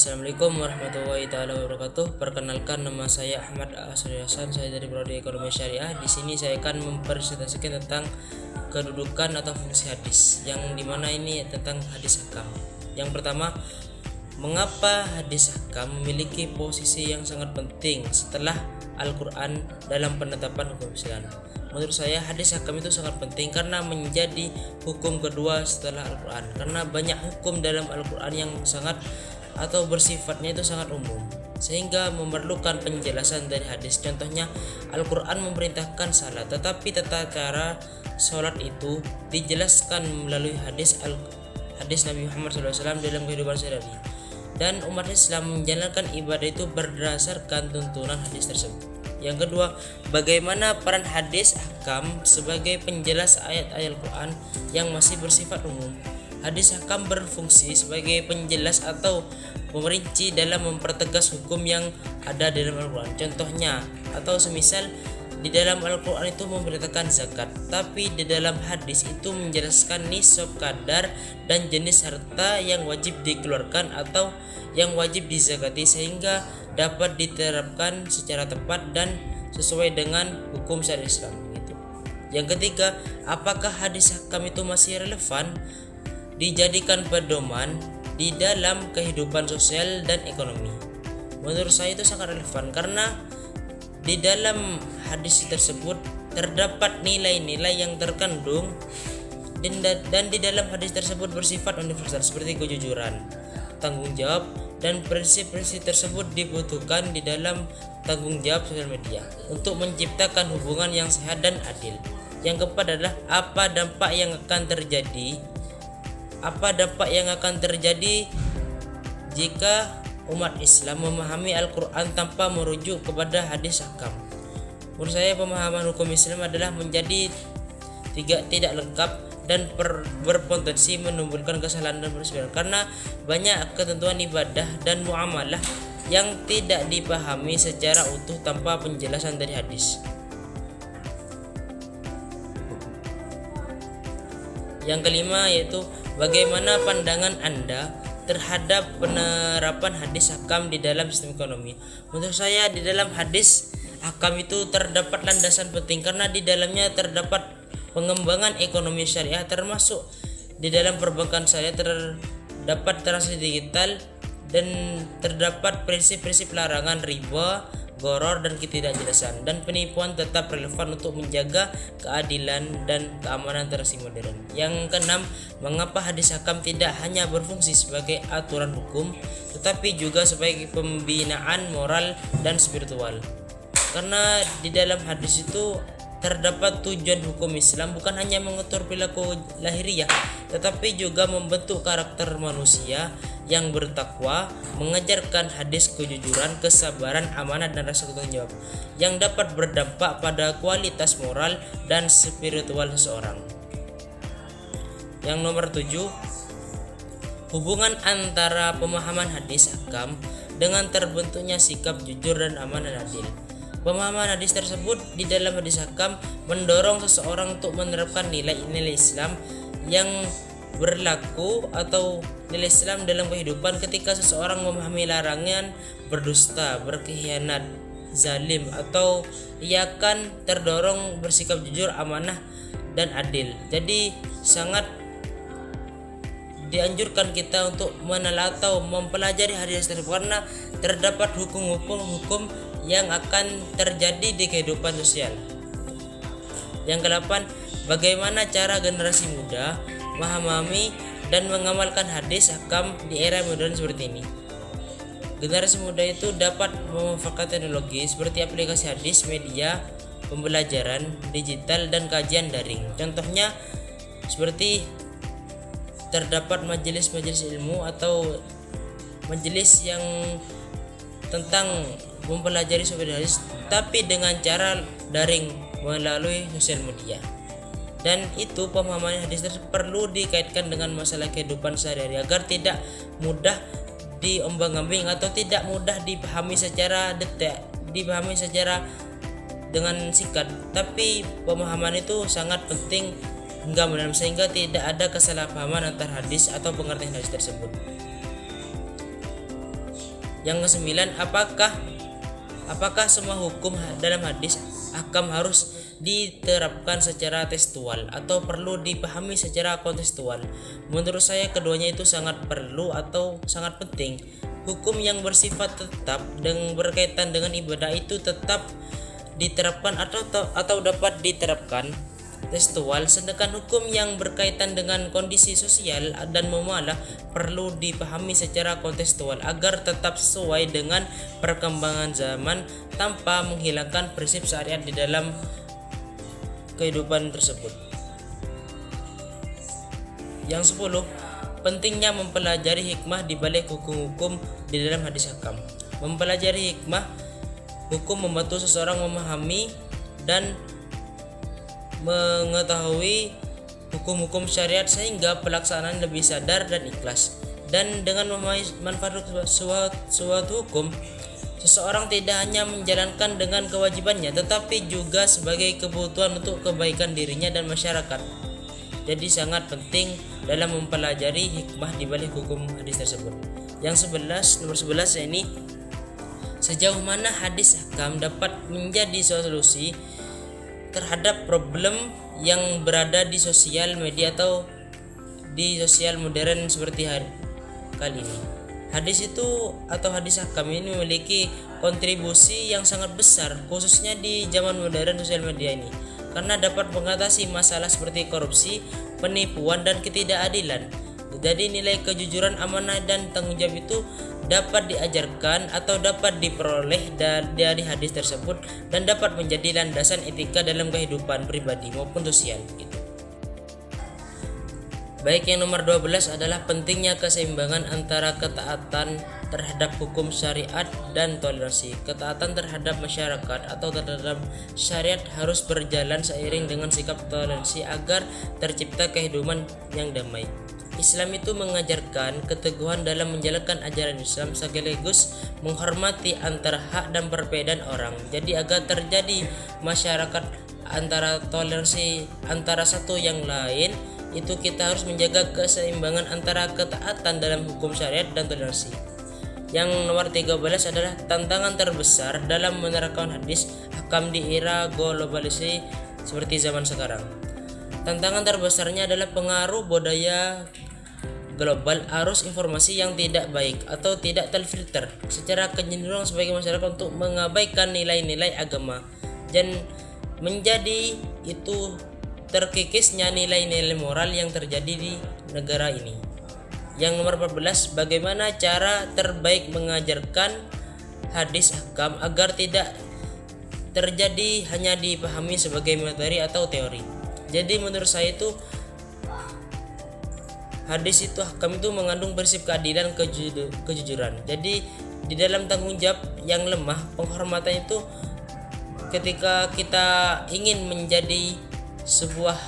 Assalamualaikum warahmatullahi taala wabarakatuh. Perkenalkan, nama saya Ahmad Asri Hasan. Saya dari Prodi Ekonomi Syariah. Di sini saya akan mempresentasikan tentang kedudukan atau fungsi hadis, yang dimana ini tentang hadis ahkam. Yang pertama, mengapa hadis ahkam memiliki posisi yang sangat penting setelah Al-Quran dalam penetapan hukum Islam? Menurut saya hadis ahkam itu sangat penting karena menjadi hukum kedua setelah Al-Quran, karena banyak hukum dalam Al-Quran yang sangat atau bersifatnya itu sangat umum sehingga memerlukan penjelasan dari hadis. Contohnya, Al-Quran memerintahkan salat, tetapi tata cara sholat itu dijelaskan melalui hadis Nabi Muhammad SAW dalam kehidupan sehari-hari, dan umat Islam menjalankan ibadah itu berdasarkan tuntunan hadis tersebut. Yang kedua, bagaimana peran hadis ahkam sebagai penjelas ayat-ayat Al-Quran yang masih bersifat umum? Hadis ahkam berfungsi sebagai penjelas atau pemerinci dalam mempertegas hukum yang ada dalam Al-Quran. Contohnya, atau semisal di dalam Al-Quran itu memberitakan zakat, tapi di dalam hadis itu menjelaskan nisab, kadar, dan jenis harta yang wajib dikeluarkan atau yang wajib dizakati, sehingga dapat diterapkan secara tepat dan sesuai dengan hukum syariat Islam. Yang ketiga, apakah hadis ahkam itu masih relevan dijadikan pedoman di dalam kehidupan sosial dan ekonomi? Menurut saya itu sangat relevan, karena di dalam hadis tersebut terdapat nilai-nilai yang terkandung dan di dalam hadis tersebut bersifat universal seperti kejujuran, tanggung jawab, dan prinsip-prinsip tersebut dibutuhkan di dalam tanggung jawab sosial media untuk menciptakan hubungan yang sehat dan adil. Yang keempat adalah apa dampak yang akan terjadi jika umat Islam memahami Al-Quran tanpa merujuk kepada hadis ahkam. Menurut saya, pemahaman hukum Islam adalah menjadi tidak lengkap dan berpotensi menimbulkan kesalahan dan perselisihan, karena banyak ketentuan ibadah dan muamalah yang tidak dipahami secara utuh tanpa penjelasan dari hadis. Yang kelima yaitu bagaimana pandangan Anda terhadap penerapan hadis ahkam di dalam sistem ekonomi. Menurut saya, di dalam hadis ahkam itu terdapat landasan penting, karena di dalamnya terdapat pengembangan ekonomi syariah, termasuk di dalam perbankan syariah terdapat transaksi digital dan terdapat prinsip-prinsip larangan riba, gharar, dan ketidakjelasan, dan penipuan tetap relevan untuk menjaga keadilan dan keamanan transaksi modern. Yang keenam, mengapa hadis ahkam tidak hanya berfungsi sebagai aturan hukum tetapi juga sebagai pembinaan moral dan spiritual? Karena di dalam hadis itu terdapat tujuan hukum Islam bukan hanya mengatur perilaku lahiriah, tetapi juga membentuk karakter manusia yang bertakwa, mengajarkan hadis kejujuran, kesabaran, amanah, dan rasa tanggung jawab yang dapat berdampak pada kualitas moral dan spiritual seseorang. Yang nomor 7, hubungan antara pemahaman hadis ahkam dengan terbentuknya sikap jujur dan amanah dan adil. Pemahaman hadis tersebut di dalam hadis ahkam mendorong seseorang untuk menerapkan nilai-nilai Islam yang berlaku atau nilai Islam dalam kehidupan. Ketika seseorang memahami larangan berdusta, berkhianat, zalim, atau ia akan terdorong bersikap jujur, amanah, dan adil. Jadi sangat dianjurkan kita untuk menelaah atau mempelajari hadis tersebut, karena terdapat hukum yang akan terjadi di kehidupan sosial. Yang ke-8, bagaimana cara generasi muda memahami dan mengamalkan hadis ahkam di era modern seperti ini? Generasi muda itu dapat memanfaatkan teknologi seperti aplikasi hadis, media pembelajaran digital, dan kajian daring. Contohnya seperti terdapat majelis-majelis ilmu atau majelis yang tentang mempelajari soal hadis tapi dengan cara daring melalui sosial media. Dan itu pemahaman hadis tersebut perlu dikaitkan dengan masalah kehidupan sehari-hari agar tidak mudah diombang-ambing atau tidak mudah dipahami secara detail, dipahami secara dengan singkat. Tapi pemahaman itu sangat penting hingga mendalam sehingga tidak ada kesalahpahaman antar hadis atau pengertian hadis tersebut. Yang kesembilan, apakah semua hukum dalam hadis ahkam harus diterapkan secara tekstual atau perlu dipahami secara kontekstual? Menurut saya keduanya itu sangat perlu atau sangat penting. Hukum yang bersifat tetap dan berkaitan dengan ibadah itu tetap diterapkan atau dapat diterapkan tekstual, sedangkan hukum yang berkaitan dengan kondisi sosial dan muamalah perlu dipahami secara kontekstual agar tetap sesuai dengan perkembangan zaman tanpa menghilangkan prinsip syariat di dalam kehidupan tersebut. Yang 10, pentingnya mempelajari hikmah di balik hukum-hukum di dalam hadis ahkam. Mempelajari hikmah hukum membantu seseorang memahami dan mengetahui hukum-hukum syariat sehingga pelaksanaan lebih sadar dan ikhlas. Dan dengan memahami manfaat suatu hukum, seseorang tidak hanya menjalankan dengan kewajibannya tetapi juga sebagai kebutuhan untuk kebaikan dirinya dan masyarakat. Jadi sangat penting dalam mempelajari hikmah di balik hukum hadis tersebut. Yang 11, nomor 11 ini, sejauh mana hadis ahkam dapat menjadi solusi terhadap problem yang berada di sosial media atau di sosial modern seperti kali ini. Hadis ahkam ini memiliki kontribusi yang sangat besar khususnya di zaman modern sosial media ini, karena dapat mengatasi masalah seperti korupsi, penipuan dan ketidakadilan. Jadi nilai kejujuran, amanah dan tanggung jawab itu dapat diajarkan atau dapat diperoleh dari hadis tersebut dan dapat menjadi landasan etika dalam kehidupan pribadi maupun sosial gitu. Baik, yang nomor 12 adalah pentingnya keseimbangan antara ketaatan terhadap hukum syariat dan toleransi. Ketaatan terhadap masyarakat atau terhadap syariat harus berjalan seiring dengan sikap toleransi agar tercipta kehidupan yang damai. Islam itu mengajarkan keteguhan dalam menjalankan ajaran Islam sekaligus menghormati antara hak dan perbedaan orang. Jadi agar terjadi masyarakat antara toleransi antara satu yang lain, itu kita harus menjaga keseimbangan antara ketaatan dalam hukum syariat dan toleransi. Yang nomor 13 adalah tantangan terbesar dalam menerapkan hadis ahkam di era globalisasi seperti zaman sekarang. Tantangan terbesarnya adalah pengaruh budaya global, arus informasi yang tidak baik atau tidak terfilter secara kecenderungan sebagai masyarakat untuk mengabaikan nilai-nilai agama dan menjadi itu terkikisnya nilai-nilai moral yang terjadi di negara ini. Yang nomor 14, bagaimana cara terbaik mengajarkan hadis ahkam agar tidak terjadi hanya dipahami sebagai materi atau teori. Jadi menurut saya itu hadis ahkam itu mengandung prinsip keadilan, kejujuran. Jadi di dalam tanggung jawab yang lemah, penghormatan itu ketika kita ingin menjadi sebuah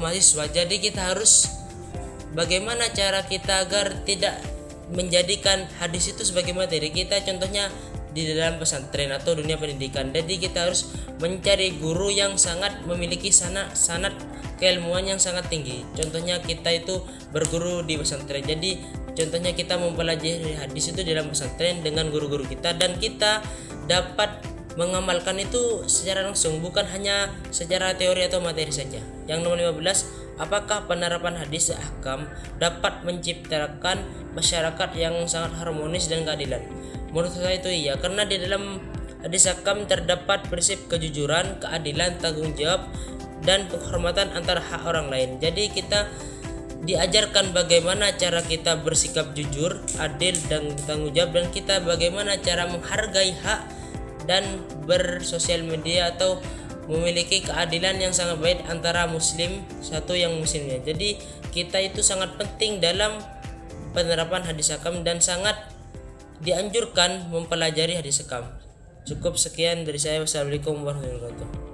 mahasiswa, jadi kita harus bagaimana cara kita agar tidak menjadikan hadis itu sebagai materi. Kita contohnya di dalam pesantren atau dunia pendidikan, jadi kita harus mencari guru yang sangat memiliki sanad keilmuan yang sangat tinggi. Contohnya kita itu berguru di pesantren, jadi contohnya kita mempelajari hadis itu di dalam pesantren dengan guru-guru kita, dan kita dapat mengamalkan itu secara langsung, bukan hanya secara teori atau materi saja. Yang nomor 15, apakah penerapan hadis ahkam dapat menciptakan masyarakat yang sangat harmonis dan keadilan? Menurut saya itu iya, karena di dalam hadis ahkam terdapat prinsip kejujuran, keadilan, tanggung jawab dan penghormatan antara hak orang lain. Jadi kita diajarkan bagaimana cara kita bersikap jujur, adil dan tanggung jawab, dan kita bagaimana cara menghargai hak dan bersosial media atau memiliki keadilan yang sangat baik antara muslim satu yang muslimnya. Jadi kita itu sangat penting dalam penerapan hadis ahkam dan sangat dianjurkan mempelajari hadis ahkam. Cukup sekian dari saya. Wassalamualaikum warahmatullahi wabarakatuh.